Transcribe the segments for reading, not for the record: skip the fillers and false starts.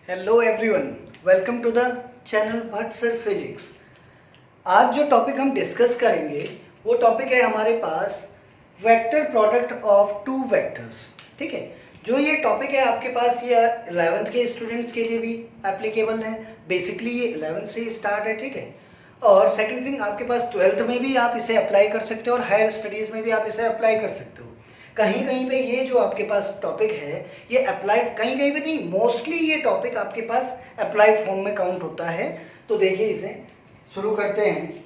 Hello everyone, welcome to the channel Bhatt sir physics. आज जो topic हम डिस्कस करेंगे वो टॉपिक है हमारे पास vector product of two vectors. ठीक है, जो ये टॉपिक है आपके पास ये 11th के स्टूडेंट्स के लिए भी एप्लीकेबल है। बेसिकली ये 11th से स्टार्ट है। ठीक है, और सेकंड थिंग आपके पास 12th में भी आप इसे अप्लाई कर सकते हो और हायर स्टडीज़ में भी आप इसे अप्लाई कर सकते हो। कहीं कहीं पे ये जो आपके पास टॉपिक है ये अप्लाइड, कहीं कहीं पे नहीं, मोस्टली ये टॉपिक आपके पास अप्लाइड फॉर्म में काउंट होता है। तो देखिए इसे शुरू करते हैं।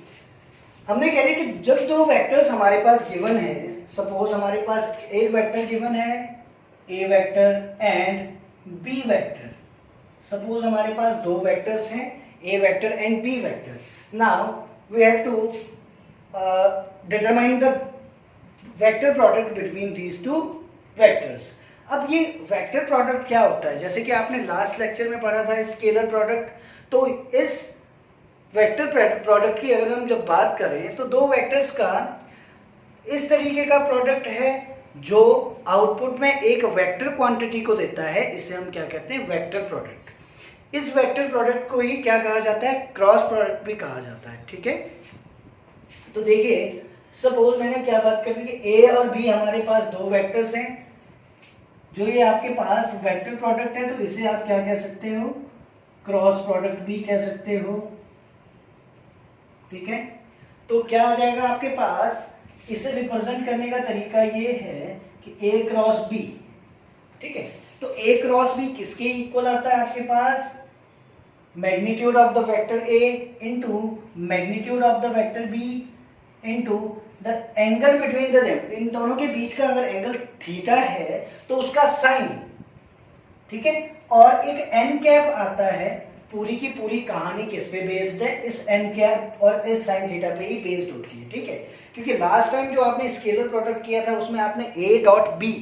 हमने कह रहे कि जब दो वेक्टर्स हमारे पास गिवन है, सपोज हमारे पास एक वेक्टर गिवन है A vector and B vector. Suppose हमारे पास दो वेक्टर्स हैं A vector and B vector. Now we have to determine the vector product between these two vectors. अब ये वेक्टर प्रोडक्ट क्या होता है, जैसे कि आपने लास्ट लेक्चर में पढ़ा था स्केलर प्रोडक्ट। तो इस वेक्टर प्रोडक्ट की अगर हम जब बात करें तो दो वेक्टर्स का इस तरीके का प्रोडक्ट है जो आउटपुट में एक वेक्टर क्वांटिटी को देता है। इसे हम क्या कहते हैं, वेक्टर प्रोडक्ट। इस वेक्टर प्रोडक्ट को ही क्या कहा जाता है, क्रॉस प्रोडक्ट भी कहा जाता है। ठीक है, तो देखिए सपोज मैंने क्या बात कर ली कि ए और बी हमारे पास दो वेक्टर्स हैं। जो ये आपके पास वेक्टर प्रोडक्ट है तो इसे आप क्या कह सकते हो, क्रॉस प्रोडक्ट भी कह सकते हो। ठीक है, तो क्या आ जाएगा आपके पास, इसे रिप्रेजेंट करने का तरीका ये है कि ए क्रॉस बी। ठीक है, तो ए क्रॉस बी किसके इक्वल आता है आपके पास, magnitude of the vector A into magnitude of the vector B into the angle between the them. इन दोनों के बीच का अगर एंगल थीटा है तो उसका साइन। ठीक है, और एक एन कैप आता है। पूरी की पूरी कहानी किस पे बेस्ड है, इस एन कैप और इस साइन थीटा पे ही बेस्ड होती है। ठीक है, क्योंकि लास्ट टाइम जो आपने स्केलर प्रोडक्ट किया था उसमें आपने ए डॉट बी,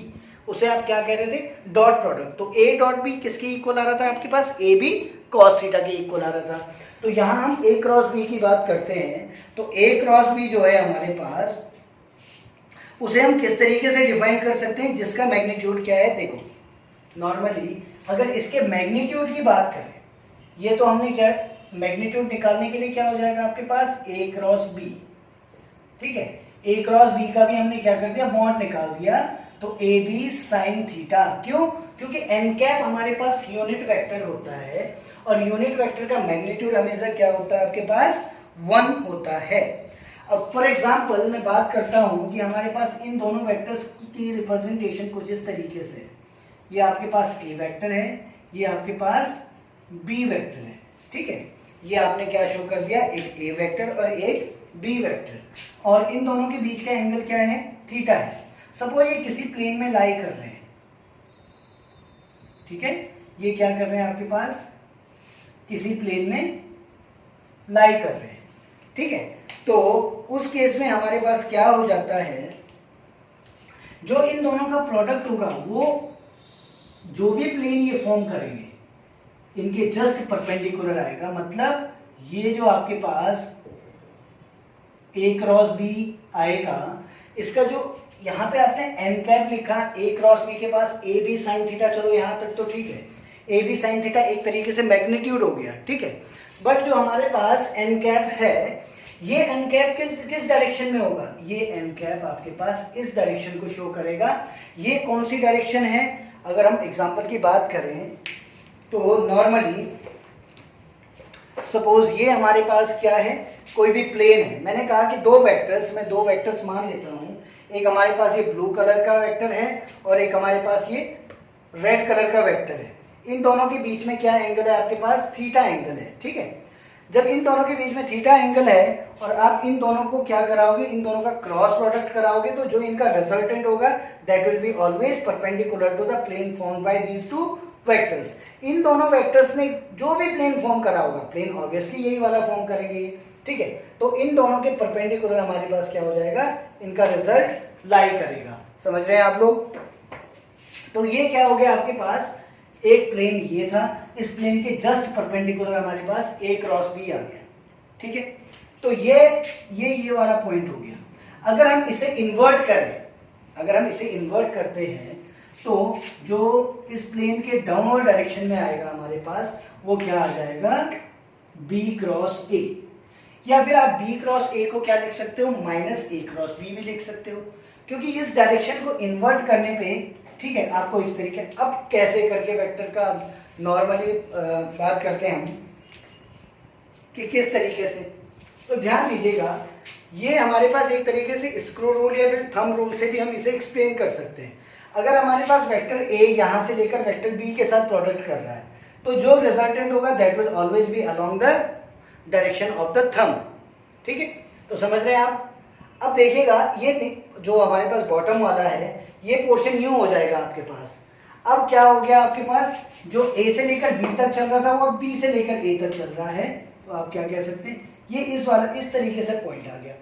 उसे आप क्या कह रहे थे, डॉट प्रोडक्ट। तो ए डॉट बी किसके इक्वल आ रहा था आपके पास, ए बी कॉस थीटा के इक्वल आ रहा था। तो यहां हम ए क्रॉस बी की बात करते हैं तो ए क्रॉस बी जो है हमारे पास, उसे हम किस तरीके से डिफाइन कर सकते हैं, जिसका मैग्नीट्यूड क्या है। देखो नॉर्मली अगर इसके मैग्नीट्यूड की बात करें, ये तो हमने क्या मैग्नीट्यूड निकालने के लिए क्या हो जाएगा आपके पास, ए क्रॉस बी। ठीक है, ए क्रॉस बी का भी हमने क्या कर दिया, बॉन्ड निकाल दिया। तो ए बी साइन थीटा, क्यों, क्योंकि एन कैप हमारे पास यूनिट वेक्टर होता है और यूनिट वेक्टर का मैग्नीट्यूड हमेशा क्या होता है आपके पास, 1 होता है। अब फॉर एग्जांपल मैं बात करता हूं कि हमारे पास इन दोनों वेक्टर्स की रिप्रेजेंटेशन कुछ इस तरीके से, ये आपके पास ए वेक्टर है, ये आपके पास बी वेक्टर है। ठीक है, ये आपने क्या शो कर दिया, एक ए वेक्टर और एक बी वेक्टर, और इन दोनों के बीच का एंगल क्या है, थीटा है। सपोज ये किसी प्लेन में लाई कर रहे हैं। ठीक है, ये क्या कर रहे हैं आपके पास, किसी प्लेन में लाई कर रहे हैं। ठीक है, तो उस केस में हमारे पास क्या हो जाता है, जो इन दोनों का प्रोडक्ट होगा वो जो भी प्लेन ये फॉर्म करेंगे इनके जस्ट परपेंडिकुलर आएगा। मतलब ये जो आपके पास ए क्रॉस बी आएगा, इसका जो यहाँ पे आपने एन कैप लिखा, ए क्रॉस बी के पास ए बी साइन थीटा, चलो यहाँ तक तो ठीक है, ए बी साइन थीटा एक तरीके से मैग्नीट्यूड हो गया। ठीक है, बट जो हमारे पास एन कैप है, ये एन कैप किस डायरेक्शन में होगा, ये एन कैप आपके पास इस डायरेक्शन को शो करेगा। ये कौन सी डायरेक्शन है, अगर हम एग्जांपल की बात करें तो नॉर्मली सपोज ये हमारे पास क्या है, कोई भी प्लेन है। मैंने कहा कि दो वेक्टर्स, मैं दो वेक्टर्स मान लेता हूँ। एक हमारे पास ये ब्लू कलर का वेक्टर है और एक हमारे पास ये रेड कलर का वेक्टर है। इन दोनों के बीच में क्या एंगल है आपके पास, थीटा एंगल है। ठीक है, जब इन दोनों के बीच में थीटा एंगल है और आप इन दोनों को क्या कराओगे, इन दोनों का क्रॉस प्रोडक्ट कराओगे, तो जो इनका रिजल्टेंट होगा that will be always perpendicular to the plane formed by these two vectors. इन दोनों वेक्टर्स ने जो भी प्लेन फॉर्म करा होगा, प्लेन ऑब्वियसली यही वाला फॉर्म करेंगे। ठीक है, तो इन दोनों के परपेंडिकुलर हमारे पास क्या हो जाएगा, इनका रिजल्ट लाई करेगा। समझ रहे हैं आप लोग। तो ये क्या हो गया आपके पास, एक प्लेन ये था, इस प्लेन के जस्ट परपेंडिकुलर हमारे पास ए क्रॉस बी आ गया। ठीक है, तो ये वाला पॉइंट हो गया। अगर हम इसे इन्वर्ट करें, अगर हम इसे इन्वर्ट करते हैं तो जो इस प्लेन के डाउनवर्ड डायरेक्शन में आएगा हमारे पास वो क्या आ जाएगा, b क्रॉस a। या फिर आप b क्रॉस a को क्या लिख सकते हो, माइनस a क्रॉस b भी लिख सकते हो, क्योंकि इस डायरेक्शन को इन्वर्ट करने पे, ठीक है, आपको इस तरीके। अब कैसे करके वेक्टर का नॉर्मली बात करते हैं हम कि किस तरीके से, तो ध्यान दीजिएगा, ये हमारे पास एक तरीके से स्क्रू रूल या फिर थंब रूल से भी हम इसे एक्सप्लेन कर सकते हैं। अगर हमारे पास वेक्टर a यहाँ से लेकर वेक्टर b के साथ प्रोडक्ट कर रहा है, तो जो रिजल्टेंट होगा that will always be along the direction of the thumb, ठीक है। तो समझ रहे हैं आप। अब देखिएगा, ये जो हमारे पास बॉटम वाला है ये पोर्शन यूं हो जाएगा आपके पास। अब क्या हो गया आपके पास, जो a से लेकर b तक चल रहा था वो अब b से लेकर a तक चल रहा है, तो आप क्या कह सकते हैं, ये इस तरीके से पॉइंट आ गया।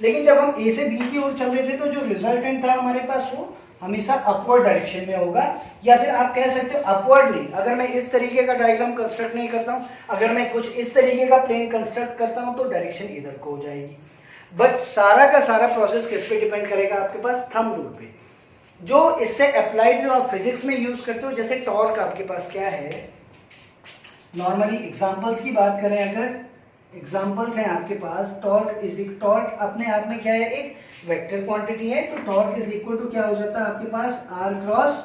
लेकिन जब हम a से b की ओर चल रहे थे तो जो रिजल्टेंट था हमारे पास वो हमेशा अपवर्ड डायरेक्शन में होगा, या फिर आप कह सकते हो अपवर्डली। अगर मैं इस तरीके का डायग्राम कंस्ट्रक्ट नहीं करता हूँ, अगर मैं कुछ इस तरीके का प्लेन कंस्ट्रक्ट करता हूँ तो डायरेक्शन इधर को हो जाएगी। बट सारा का सारा प्रोसेस किस पे डिपेंड करेगा, आपके पास थंब रूल पे, जो इससे अप्लाइड जो आप फिजिक्स में यूज करते हो। जैसे टॉर्क आपके पास क्या है, नॉर्मली एग्जांपल्स की बात करें, अगर एग्जांपल्स हैं आपके पास, टॉर्क अपने आप में क्या है, एक वेक्टर क्वांटिटी है, तो टॉर्क इज इक्वल टू क्या हो जाता है आपके पास, r क्रॉस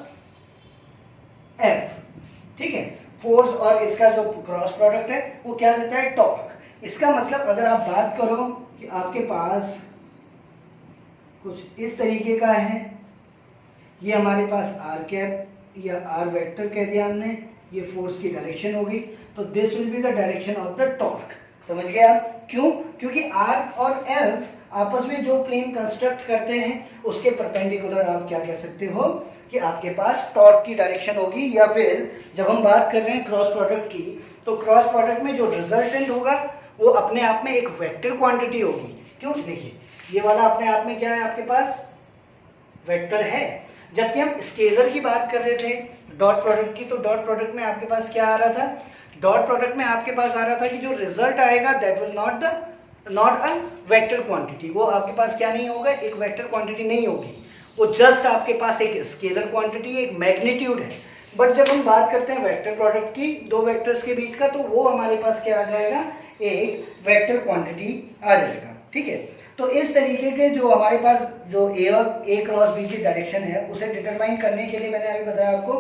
f, ठीक है। फोर्स और इसका जो क्रॉस प्रोडक्ट है वो क्या देता है, टॉर्क। इसका मतलब अगर आप बात करो कि आपके पास कुछ इस तरीके का है, ये हमारे पास r कैप या r वेक्टर कह दिया हमने, ये फोर्स की डायरेक्शन होगी, तो this will be the direction of the torque. समझ गए आप, क्यों, क्योंकि r और f आपस में जो प्लेन कंस्ट्रक्ट करते हैं उसके परपेंडिकुलर आप क्या कह सकते हो कि आपके पास टॉर्क की डायरेक्शन होगी। या फिर जब हम बात कर रहे हैं क्रॉस प्रोडक्ट की, तो क्रॉस प्रोडक्ट में जो रिजल्टेंट होगा वो अपने आप में एक वेक्टर क्वांटिटी होगी। क्यों, देखिए ये वाला अपने आप में क्या है, आपके पास वेक्टर है। जबकि हम स्केलर की बात कर रहे थे डॉट प्रोडक्ट की, तो डॉट प्रोडक्ट में आपके पास क्या आ रहा था, डॉट प्रोडक्ट में आपके पास आ रहा था कि जो रिजल्ट आएगा that will not a vector quantity, वो आपके पास क्या नहीं होगा, एक वेक्टर क्वांटिटी नहीं होगी, वो जस्ट आपके पास एक स्केलर क्वांटिटी, एक मैग्नीट्यूड है। बट जब हम बात करते हैं वेक्टर प्रोडक्ट की, दो वेक्टर्स के बीच का, तो वो हमारे पास क्या आ जाएगा, एक वेक्टर क्वांटिटी आ जाएगा, ठीक है। तो इस तरीके के जो हमारे पास जो a क्रॉस b की डायरेक्शन है उसे डिटरमाइन करने के लिए मैंने अभी बताया आपको,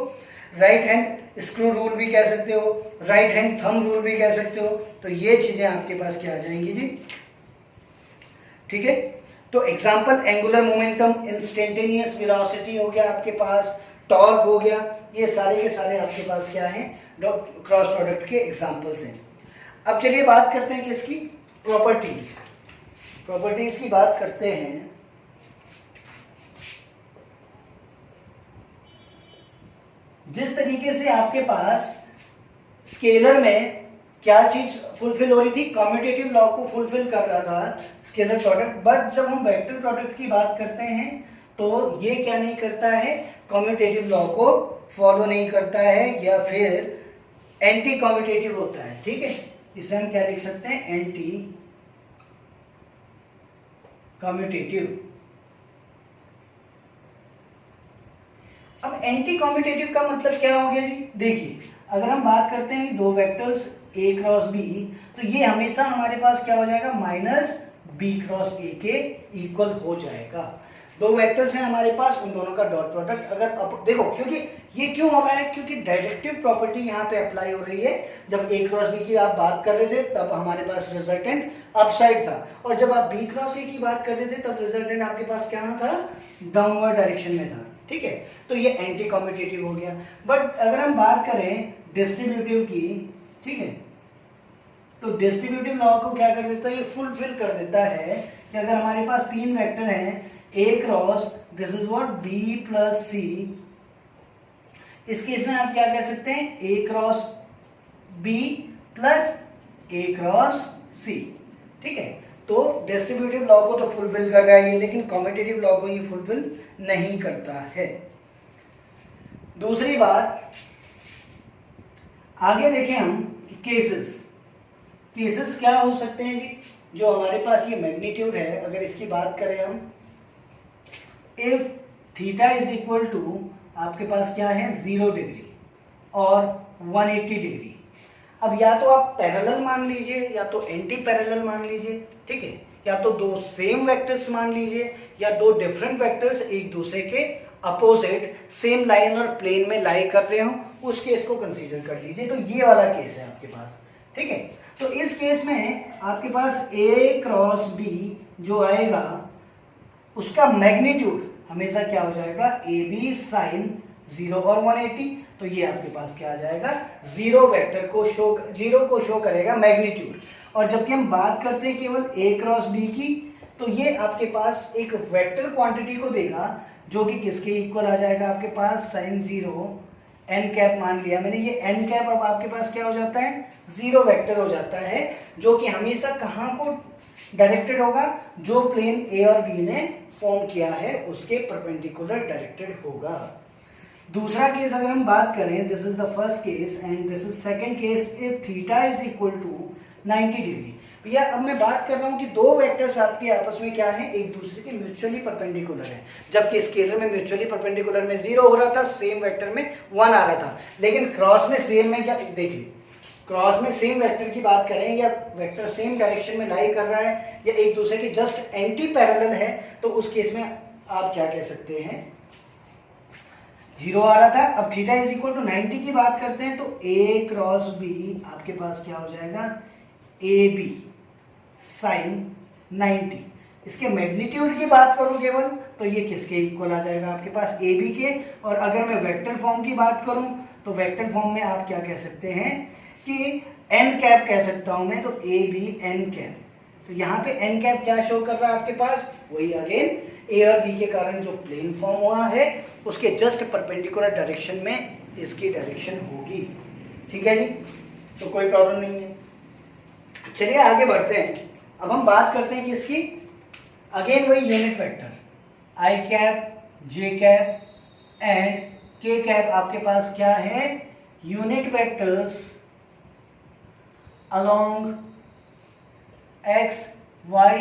राइट हैंड स्क्रू रूल भी कह सकते हो, राइट हैंड थंब रूल भी कह सकते हो। तो ये चीजें आपके पास क्या आ जाएंगी जी, ठीक है। तो example, angular momentum, instantaneous velocity हो गया आपके पास, टॉर्क हो गया, ये सारे के सारे आपके पास क्या है, क्रॉस प्रोडक्ट के एग्जांपल्स हैं। अब चलिए बात करते हैं किसकी, प्रॉपर्टीज की बात करते हैं। जिस तरीके से आपके पास स्केलर में क्या चीज फुलफिल हो रही थी, कम्यूटेटिव लॉ को फुलफिल कर रहा था स्केलर प्रोडक्ट, बट जब हम वेक्टर प्रोडक्ट की बात करते हैं तो ये क्या नहीं करता है, कम्यूटेटिव लॉ को फॉलो नहीं करता है, या फिर एंटी कम्यूटेटिव होता है, ठीक है। इसे हम क्या लिख सकते हैं, एंटी कम्यूटेटिव। अब एंटी कम्यूटेटिव का मतलब क्या हो गया जी, देखिए अगर हम बात करते हैं दो वेक्टर्स a क्रॉस b, तो ये हमेशा हमारे पास क्या हो जाएगा, माइनस b क्रॉस a के इक्वल हो जाएगा। दो वेक्टर्स हैं हमारे पास, उन दोनों का डॉट प्रोडक्ट अगर देखो, क्योंकि ये क्यों हो रहा है, क्योंकि डायरेक्टिव प्रॉपर्टी यहाँ पे अप्लाई हो रही है। जब a क्रॉस b की आप बात कर रहे थे तब हमारे पास रिजल्टेंट अपसाइड था, और जब आप b क्रॉस a की बात कर रहे थे तब रिजल्टेंट आपके पास क्या था, डाउनवर्ड डायरेक्शन में था, ठीक है। तो ये एंटी कम्यूटेटिव हो गया। बट अगर हम बात करें डिस्ट्रीब्यूटिव की, ठीक है, तो डिस्ट्रीब्यूटिव लॉ को क्या कर देता है, ये फुलफिल कर देता है कि अगर हमारे पास तीन वेक्टर हैं a cross, this is what b plus c, इस केस में आप क्या कह सकते हैं, a cross b plus a cross c, ठीक है। तो डिस्ट्रीब्यूटिव लॉ को तो फुलफिल कर रहा है ये, लेकिन कम्यूटेटिव लॉ को ये फुलफिल नहीं करता है। दूसरी बात, आगे देखें हम केसेस क्या हो सकते हैं जी, जो हमारे पास ये मैग्नीट्यूड है, अगर इसकी बात करें हम, if theta is equal to आपके पास क्या है 0 डिग्री और 180 डिग्री। अब या तो आप पैरेलल मान लीजिए या तो एंटी पैरेलल मान लीजिए, ठीक है, या तो दो सेम वेक्टर्स मान लीजिए या दो डिफरेंट वेक्टर्स एक दूसरे के अपोजिट सेम लाइन और प्लेन में लाई कर रहे हो, उस केस को कंसीडर कर लीजिए। तो ये वाला केस है आपके पास, ठीक है। तो इस केस में आपके पास A क्रॉस B जो आएगा उसका मैग्नीट्यूड हमेशा क्या हो जाएगा, AB साइन 0 और 180। तो ये आपके पास क्या आ जाएगा, जीरो को शो करेगा मैग्नीट्यूड। और जबकि हम बात करते हैं केवल A क्रॉस B की, तो ये आपके पास एक वेक्टर क्वांटिटी को देगा जो कि किसके इक्वल आ जाएगा, आपके पास साइन 0 n कैप मान लिया मैंने, ये n कैप अब आपके पास क्या हो जाता है, 0 वेक्टर हो जाता है, जो कि हमेशा कहाँ को डायरेक्टेड होगा, जो प्लेन A और B ने फॉर्म किया है उसके परपेंडिकुलर डायरेक्टेड होगा। दूसरा केस अगर हम बात करें, this is the first case and this is second case, if theta is equal to 90 degree. भैया अब मैं बात कर रहा हूँ कि दो वेक्टर्स आपके आपस में क्या है, एक दूसरे के म्यूचुअली परपेंडिकुलर है। जबकि स्केलर में म्यूचुअली परपेंडिकुलर में 0 हो रहा था, सेम वेक्टर में 1 आ रहा था, लेकिन क्रॉस में सेम में क्या, देखिए क्रॉस में सेम वेक्टर की बात करें या वेक्टर सेम डायरेक्शन में लाई कर रहा है या एक दूसरे के जस्ट एंटी पैरेलल है, तो उस केस में आप क्या कह सकते हैं, 0 आ रहा था। अब थीटा इज इक्वल टू 90 की बात करते हैं, तो A क्रॉस B आपके पास क्या हो जाएगा, AB साइन 90। इसके मैग्नीट्यूड की बात करूं केवल, तो ये किसके इक्वल आ जाएगा, आपके पास AB के। और अगर मैं वेक्टर फॉर्म की बात करूं तो वेक्टर फॉर्म में आप क्या कह सकते हैं कि n कैप कह सकता हूं मैं, तो AB n कैप। तो यहाँ पे n कैप क्या शो कर रहा है आपके पास, वही अगेन A और B के कारण जो प्लेन फॉर्म हुआ है उसके जस्ट परपेंडिकुलर डायरेक्शन में इसकी डायरेक्शन होगी, ठीक है जी। तो कोई प्रॉब्लम नहीं है। चलिए आगे बढ़ते हैं। अब हम बात करते हैं कि इसकी अगेन वही unit vector I cap, J cap and K cap आपके पास क्या है, unit vectors along x, y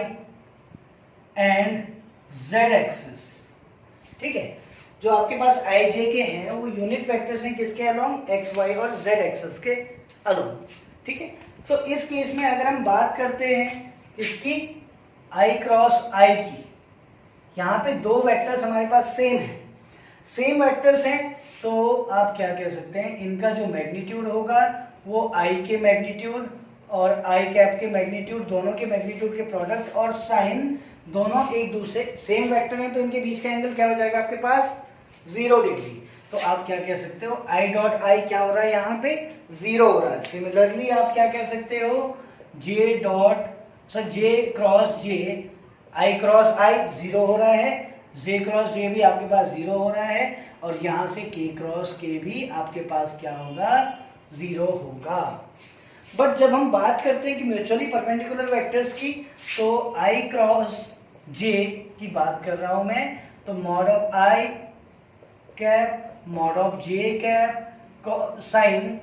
and z axis, ठीक है। जो आपके पास I, J के हैं वो यूनिट वेक्टर्स हैं किसके along, x, y और z एक्सिस के along, ठीक है। तो इस केस में अगर हम बात करते हैं इसकी I क्रॉस I की, यहाँ पे दो वेक्टर्स हमारे पास सेम है, सेम वेक्टर्स हैं, तो आप क्या कह सकते हैं, इनका जो मैग्नीट्यूड होगा वो I के मैग्नीट्यूड और I कैप के मैग्नीट्यूड, दोनों के मैग्नीट्यूड के प्रोडक्ट और साइन, दोनों एक दूसरे सेम वेक्टर हैं, तो इनके बीच का एंगल क्या हो जाएगा आपके पास 0 डिग्री। तो आप क्या कह सकते हो, I डॉट I क्या हो रहा है, यहाँ पे 0 हो रहा है। सिमिलरली आप क्या कह सकते हो, J cross J, I cross I 0 हो रहा है, J क्रॉस J भी आपके पास 0 हो रहा है, और यहाँ से K क्रॉस K भी आपके पास क्या होगा, 0 होगा। बट जब हम बात करते हैं कि म्यूचुअली परपेंडिकुलर वेक्टर्स की, तो I क्रॉस J की बात कर रहा हूं मैं, तो mod of I cap mod of J cap sine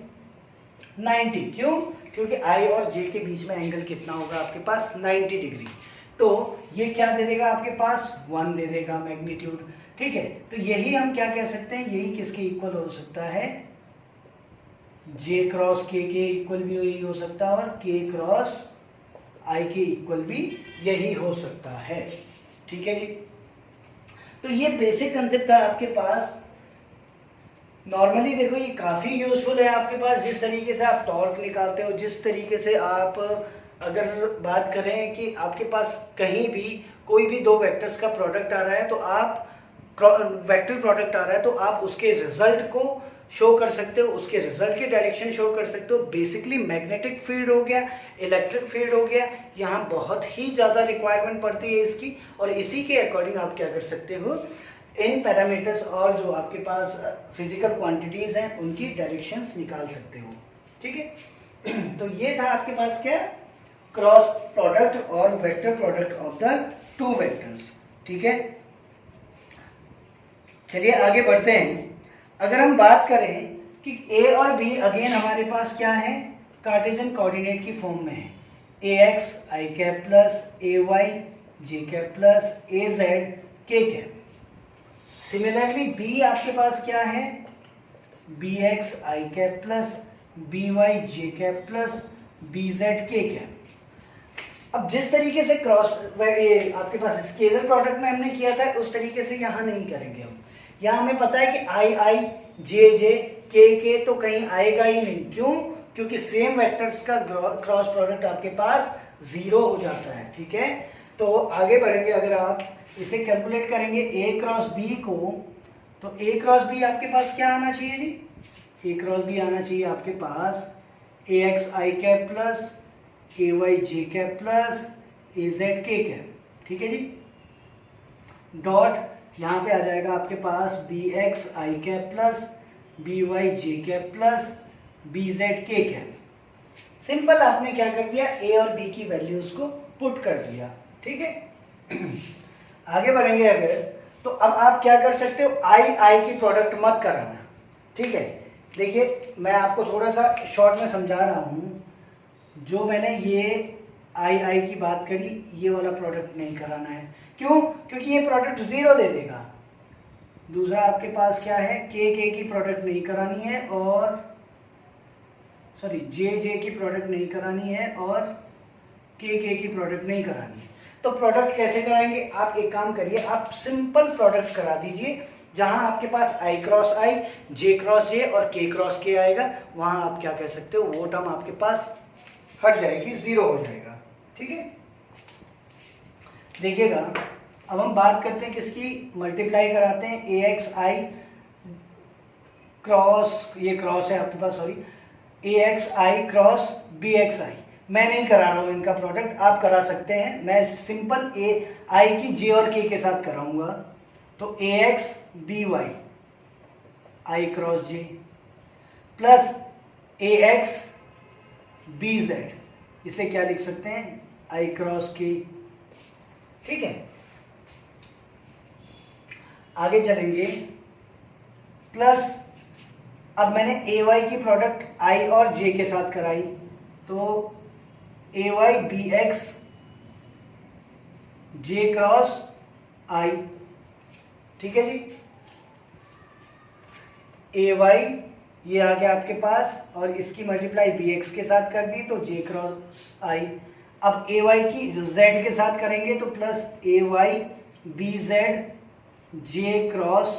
90। क्यों, क्योंकि I और J के बीच में एंगल कितना होगा आपके पास 90 डिग्री। तो ये क्या दे देगा आपके पास 1 दे देगा मैग्नीट्यूड, ठीक है। तो यही हम क्या कह सकते हैं, यही किसके इक्वल हो सकता है, J क्रॉस K के इक्वल भी यही हो सकता है और K क्रॉस I के इक्वल भी यही हो सकता है, ठीक है जी। तो ये बेसिक कंसेप्ट है आपके पास। नॉर्मली देखो ये काफ़ी यूजफुल है आपके पास, जिस तरीके से आप टॉर्क निकालते हो, जिस तरीके से आप अगर बात करें कि आपके पास कहीं भी कोई भी दो वेक्टर्स का प्रोडक्ट आ रहा है, तो आप वेक्टर प्रोडक्ट आ रहा है तो आप उसके रिजल्ट को शो कर सकते हो, उसके रिजल्ट की डायरेक्शन शो कर सकते हो। बेसिकली मैग्नेटिक फील्ड हो गया, इलेक्ट्रिक फील्ड हो गया, यहाँ बहुत ही ज़्यादा रिक्वायरमेंट पड़ती है इसकी, और इसी के अकॉर्डिंग आप क्या कर सकते हो, इन पैरामीटर्स और जो आपके पास फिजिकल क्वांटिटीज़ हैं उनकी डायरेक्शंस निकाल सकते हो, ठीक है। तो ये था आपके पास क्या, क्रॉस प्रोडक्ट और vector product of the two vectors, ठीक है। चलिए आगे बढ़ते हैं। अगर हम बात करें कि A और B अगेन हमारे पास क्या है, कार्टेशियन कोऑर्डिनेट की फॉर्म में है, ax I cap plus ay j cap plus az k cap. Similarly b आपके पास क्या है, b x i cap plus b y j cap plus b z k cap. अब जिस तरीके से क्रॉस ये आपके पास स्केलर प्रोडक्ट में हमने किया था उस तरीके से यहाँ नहीं करेंगे हम। यहाँ हमें पता है कि आई आई जे जे के तो कहीं आएगा ही नहीं। क्यों? क्योंकि सेम वेक्टर्स का क्रॉस प्रोडक्ट आपके पास 0 हो जाता है। ठीक है, तो आगे बढ़ेंगे। अगर आप इसे कैलकुलेट करेंगे ए क्रॉस बी को, तो ए क्रॉस बी आपके पास क्या आना चाहिए जी? ए क्रॉस बी आना चाहिए आपके पास ए x i cap plus A Y j cap plus A Z k cap. ठीक है जी, डॉट यहाँ पे आ जाएगा आपके पास B x i cap plus b y j cap plus b z k cap. Simple आपने क्या कर दिया, ए और बी की वैल्यूज को पुट कर दिया। ठीक है, आगे बढ़ेंगे अगर, तो अब आप क्या कर सकते हो, आई आई की प्रोडक्ट मत कराना। ठीक है, देखिए मैं आपको थोड़ा सा शॉर्ट में समझा रहा हूँ। जो मैंने ये आई आई की बात करी, ये वाला प्रोडक्ट नहीं कराना है। क्यों? क्योंकि ये प्रोडक्ट 0 दे देगा। दूसरा आपके पास क्या है, के की प्रोडक्ट नहीं करानी है, और सॉरी जे की प्रोडक्ट नहीं करानी है, और के की प्रोडक्ट नहीं करानी है। तो प्रोडक्ट कैसे कराएंगे? आप एक काम करिए, आप सिंपल प्रोडक्ट करा दीजिए। जहां आपके पास आई क्रॉस आई, जे क्रॉस जे और के क्रॉस के आएगा, वहां आप क्या कह सकते हो, वो टर्म आपके पास हट जाएगी, 0 हो जाएगा। ठीक है, देखिएगा अब हम बात करते हैं किसकी, मल्टीप्लाई कराते हैं ए एक्स आई क्रॉस, ये क्रॉस है आपके पास, सॉरी, ए एक्स आई क्रॉस बी एक्स आई। मैं नहीं करा रहा हूँ इनका प्रोडक्ट, आप करा सकते हैं। मैं सिंपल ए आई की जे और के साथ कराऊंगा। तो ए एक्स बी वाई आई क्रॉस जे प्लस ए एक्स बी जेड, इसे क्या लिख सकते हैं, आई क्रॉस के। ठीक है, आगे चलेंगे, प्लस अब मैंने ए वाई की प्रोडक्ट आई और जे के साथ कराई, तो ए वाई बी एक्स जे क्रॉस आई। ठीक है जी, ए वाई ये आ गया आपके पास, और इसकी मल्टीप्लाई बी एक्स के साथ कर दी, तो जे क्रॉस आई। अब ए वाई की जेड के साथ करेंगे, तो प्लस ए Y B Z J cross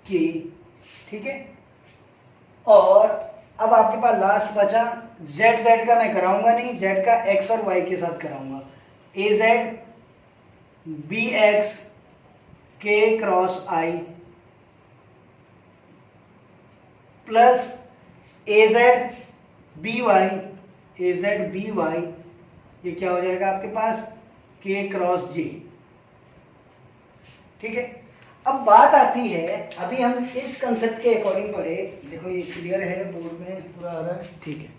के। ठीक है, और अब आपके पास लास्ट बचा जेड, जेड का मैं कराऊंगा नहीं, जेड का एक्स और वाई के साथ कराऊंगा। ए जेड बी एक्स के क्रॉस आई प्लस ए जेड बी वाई, ए जेड बी वाई, ये क्या हो जाएगा आपके पास, के क्रॉस जे। ठीक है, अब बात आती है, अभी हम इस कंसेप्ट के अकॉर्डिंग पढ़े, देखो ये क्लियर है, बोर्ड में पूरा आ रहा है। ठीक है,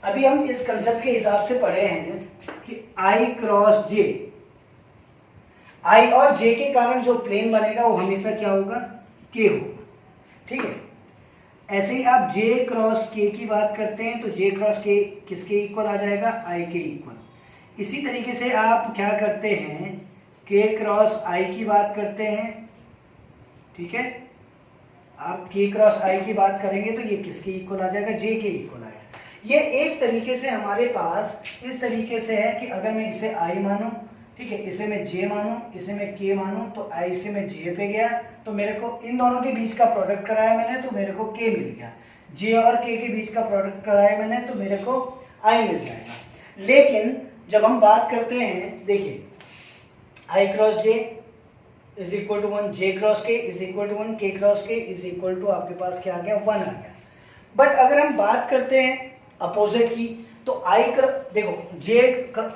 अभी हम इस कंसेप्ट के हिसाब से पढ़े हैं कि आई क्रॉस जे, आई और जे के कारण जो प्लेन बनेगा वो हमेशा क्या होगा, के होगा। ठीक है, ऐसे ही आप जे क्रॉस के की बात करते हैं, तो जे क्रॉस के किसके इक्वल आ जाएगा, आई के इक्वल। इसी तरीके से आप क्या करते हैं, के क्रॉस आई की बात करते हैं। ठीक है, आप के क्रॉस आई की बात करेंगे तो ये किसके इक्वल आ जाएगा, जे के इक्वल आएगा। ये एक तरीके से हमारे पास इस तरीके से है कि अगर मैं इसे आई मानूं, ठीक है, इसे मैं जे मानूं, इसे मैं के मानूं, तो आई से मैं जे पे गया, तो मेरे को इन दोनों के बीच का प्रोडक्ट कराया मैंने, तो मेरे को के मिल गया। जे और के बीच का प्रोडक्ट कराया मैंने, तो मेरे को आई मिल जाएगा। लेकिन जब हम बात करते हैं, देखिए I cross J is equal to 1, J cross K is equal to 1, K cross K is equal to आपके पास क्या आ गया, 1 आ गया। बट अगर हम बात करते हैं अपोजिट की, तो देखो जे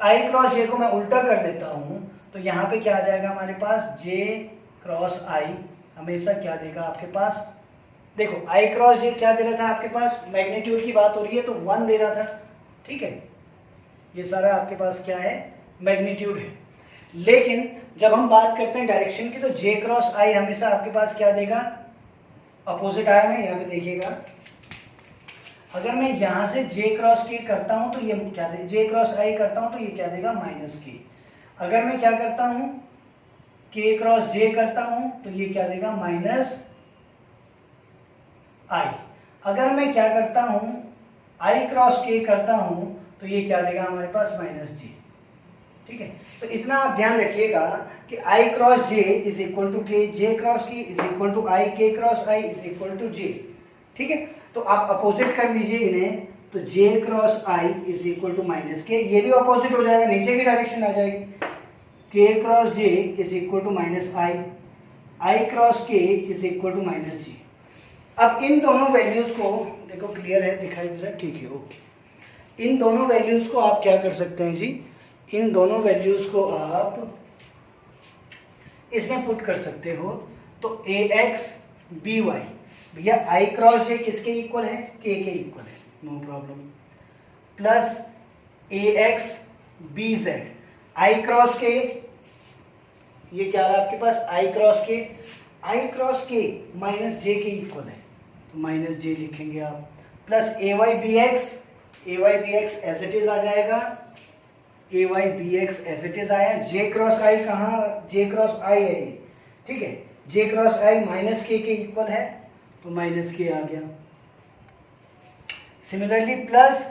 आई क्रॉस जे को मैं उल्टा कर देता हूं, तो यहाँ पे क्या आ जाएगा हमारे पास, जे क्रॉस आई हमेशा क्या देगा आपके पास, देखो आई क्रॉस जे क्या दे रहा था आपके पास, मैग्नीट्यूड की बात हो रही है तो 1 दे रहा था। ठीक है, ये सारा आपके पास क्या है, मैग्नीट्यूड है। लेकिन जब हम बात करते हैं डायरेक्शन की, तो जे क्रॉस आई हमेशा आपके पास क्या देगा, अपोजिट आया है, यहाँ पे देखिएगा। अगर मैं यहाँ से जे क्रॉस के करता हूँ तो ये क्या दे, जे क्रॉस आई करता हूँ तो ये क्या देगा, -k। अगर मैं क्या करता हूँ, k क्रॉस j करता हूं तो ये क्या देगा माइनस i। अगर मैं क्या करता हूं i क्रॉस k करता हूं तो ये क्या देगा हमारे पास माइनस j। ठीक है, तो इतना आप ध्यान रखिएगा कि i cross j is equal to k, j cross k is equal to i, k cross i is equal to j। ठीक है, तो आप अपोजिट कर लीजिए इन्हें, तो j cross i is equal to minus k, ये भी अपोजिट हो जाएगा, नीचे की डायरेक्शन आ जाएगी, k cross j is equal to minus i cross k is equal to minus j। अब इन दोनों वैल्यूज को देखो, क्लियर है, दिखाई दे रहा है, ठीक है, ओके। इन दोनों वैल्यूज को आप क्या कर सकते हैं जी, इन दोनों वैल्यूज को आप इसमें पुट कर सकते हो, तो ax by, भैया i क्रॉस j किसके इक्वल है, k के इक्वल है, no problem, plus ax bz, i cross k, ये क्या रहा आपके पास i cross k minus j के इक्वल है, तो माइनस j लिखेंगे आप, plus ay bx as it is आ जाएगा, ay bx as it is आया, j क्रॉस i कहाँ, j क्रॉस i है ये, ठीक है, j cross i minus k के इक्वल है, तो माइनस k आ गया। Similarly plus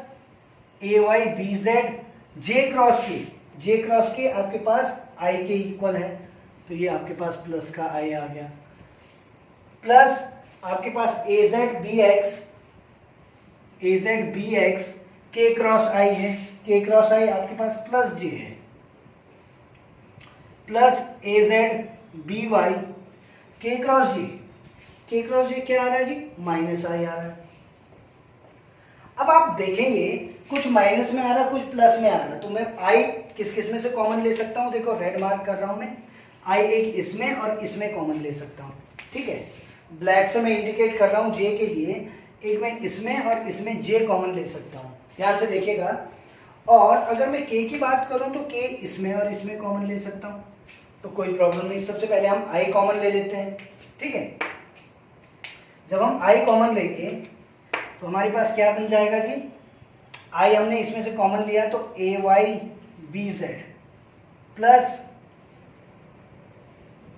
ay bz j cross k आपके पास i के इक्वल है, तो ये आपके पास प्लस का i आ गया, प्लस आपके पास az bx k cross i है, k क्रॉस i आपके पास प्लस j है, plus az by k cross j क्या आ रहा है जी, माइनस i आ रहा है। अब आप देखेंगे कुछ माइनस में आ रहा, कुछ प्लस में आ रहा, तो मैं i किस किस में से कॉमन ले सकता हूं, देखो रेड मार्क कर रहा हूं मैं, i एक इसमें और इसमें कॉमन ले सकता हूं, ठीक है, ब्लैक से मैं इंडिकेट कर रहा हूं j के लिए, एक मैं इसमें और इसमें j कॉमन ले सकता हूं, ध्यान से देखिएगा। और अगर मैं k की बात करूं तो k इसमें और इसमें कॉमन ले सकता हूं, तो कोई प्रॉब्लम नहीं, सबसे पहले हम i कॉमन ले लेते हैं, ठीक है, जब हम i कॉमन लेंगे तो हमारे पास क्या बन जाएगा जी, i हमने इसमें से कॉमन लिया तो ay bz plus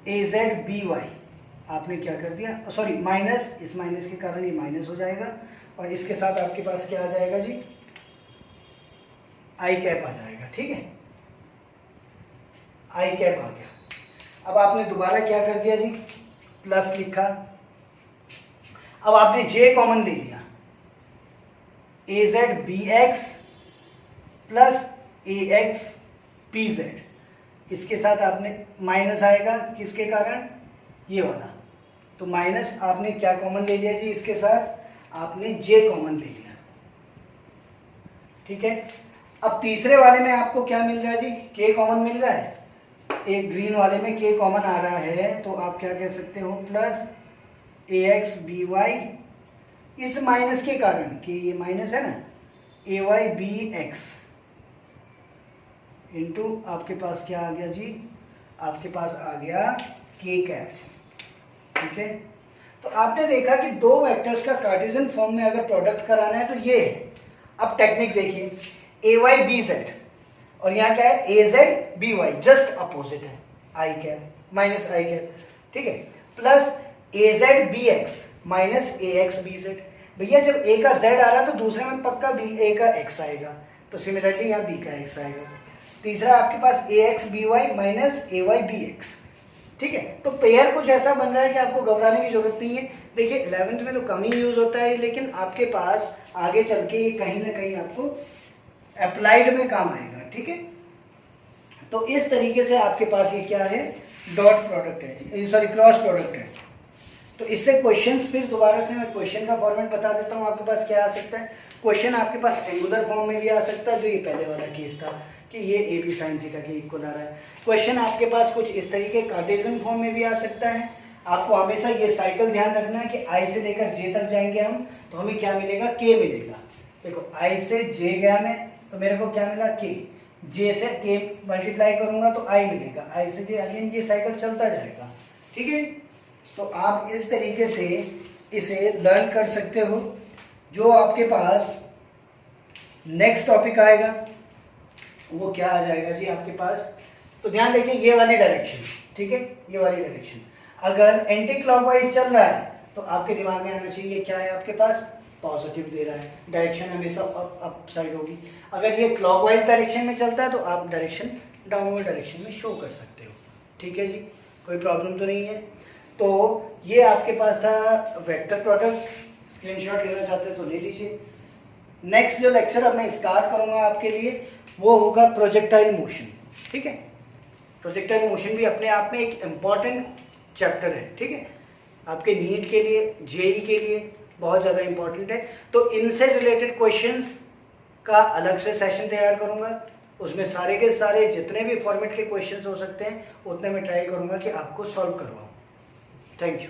az by, आपने क्या कर दिया, सॉरी माइनस, इस माइनस के कारण ये माइनस हो जाएगा, और इसके साथ आपके पास क्या आ जाएगा जी, i कैप आ जाएगा, ठीक है, i कैप आ गया। अब आपने दोबारा क्या कर दिया जी, प्लस लिखा, अब आपने j कॉमन ले लिया, az bx plus ax pz, इसके साथ आपने माइनस आएगा, किसके कारण, ये वाला, तो माइनस आपने क्या कॉमन ले लिया जी, इसके साथ आपने j कॉमन ले लिया, ठीक है। अब तीसरे वाले में आपको क्या मिल रहा है जी, k कॉमन मिल रहा है, एक ग्रीन वाले में k कॉमन आ रहा है, तो आप क्या कह सकते हो, प्लस ax by, इस माइनस के कारण, कि ये माइनस है ना, ay bx इंटू आपके पास क्या आ गया जी, आपके पास आ गया k कैप, ठीक है। तो आपने देखा कि दो वेक्टर्स का कार्टेशियन फॉर्म में अगर प्रोडक्ट कराना है तो ये है। अब टेक्निक देखिए, ay bz और यहाँ क्या है, az by, जस्ट अपोजिट है, i cap minus i cap, ठीक है, plus az bx minus ax bz, भैया जब a का z आ रहा तो दूसरे में पक्का b a का x आएगा, तो सिमिलरली यहाँ b का x आएगा। तीसरा आपके पास ax by minus ay bx, ठीक है। तो पेयर कुछ ऐसा बन रहा है कि आपको घबराने की जरूरत नहीं है। देखिए 11th में तो कम ही यूज होता है, लेकिन आपके पास आगे चल के ये कहीं ना कहीं आपको अप्लाइड में काम आएगा, ठीक है। तो इस तरीके से आपके पास ये क्या है, डॉट प्रोडक्ट है, सॉरी क्रॉस प्रोडक्ट है। तो इससे क्वेश्चंस, फिर दोबारा से मैं क्वेश्चन का फॉर्मेट बता देता हूँ आपके पास क्या आ सकता है। क्वेश्चन आपके पास एंगुलर फॉर्म में भी आ सकता है, जो ये पहले वाला केस था कि ये ए बी साइन थीटा के इक्वल आ रहा है। क्वेश्चन आपके पास कुछ इस तरीके कार्टेशियन फॉर्म में भी आ सकता है। आपको हमेशा ये साइकिल ध्यान रखना है कि आई से लेकर जे तक जाएंगे हम, तो हमें क्या मिलेगा, के मिलेगा। देखो आई से जे गया मैं, तो मेरे को क्या मिला, के, जे से के मल्टीप्लाई करूंगा तो आई मिलेगा, आई से जे, अगेन ये साइकिल चलता जाएगा, ठीक है। तो आप इस तरीके से इसे लर्न कर सकते हो। जो आपके पास नेक्स्ट टॉपिक आएगा वो क्या आ जाएगा जी आपके पास, तो ध्यान रखिए ये वाली डायरेक्शन, ठीक है, ये वाली डायरेक्शन। अगर एंटी क्लॉकवाइज चल रहा है तो आपके दिमाग में आना चाहिए क्या है आपके पास, पॉजिटिव दे रहा है, डायरेक्शन हमेशा अप साइड होगी। अगर ये क्लॉकवाइज डायरेक्शन में चलता है तो आप डायरेक्शन डाउनवर्ड डायरेक्शन में शो कर सकते हो। ठीक है जी, कोई प्रॉब्लम तो नहीं है। तो ये आपके पास था वेक्टर प्रोडक्ट, स्क्रीनशॉट लेना चाहते हो तो ले लीजिए। नेक्स्ट जो लेक्चर अब मैं स्टार्ट करूंगा आपके लिए वो होगा प्रोजेक्टाइल मोशन। ठीक है, प्रोजेक्टाइल मोशन भी अपने आप में एक इम्पॉर्टेंट चैप्टर है। ठीक है, आपके नीट के लिए, जेई के लिए बहुत ज़्यादा इम्पॉर्टेंट है। तो इनसे रिलेटेड क्वेश्चंस का अलग से सेशन तैयार करूंगा, उसमें सारे के सारे जितने भी फॉर्मेट के क्वेश्चंस हो सकते हैं उतने मैं ट्राई करूंगा कि आपको सॉल्व करवाऊं। Thank you.